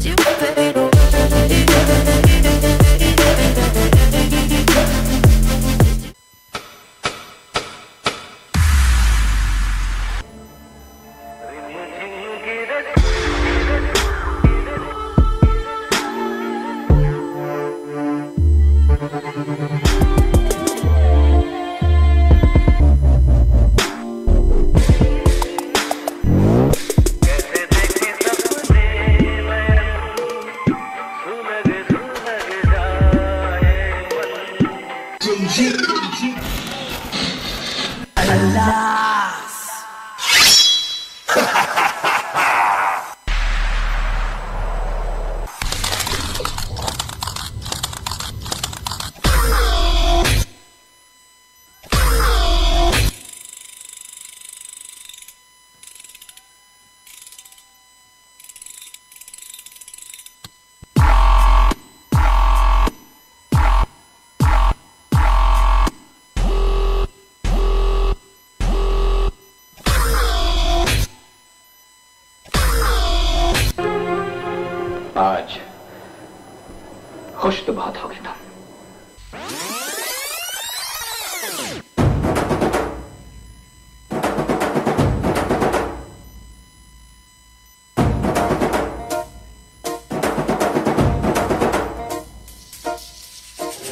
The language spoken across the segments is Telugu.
you fade away. आज खुश तो बहुत हो गए तुम।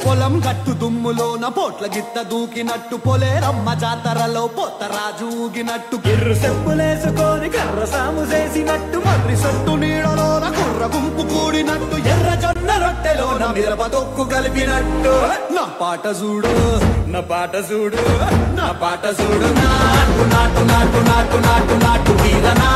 పొలం గట్టు దుమ్ములోన పోట్ల గిత్త దూకినట్టు పొలేరమ్మ జాతరలో పోతరాజు ఊగినట్టు గిర్రు సెప్పులేసుకొని కర్ర సాము చేసినట్టు మర్రి సొట్టు నీడలోన కుర్ర గుంపు కూడినట్టు ఎర్ర జొన్న రొట్టెలోన మిరప తొక్కు కలిపినట్టు నా పాట చూడు నా పాట చూడు నా పాట చూడు నాటు నాటు నాటు నాటు నాటు నాటు వీరనా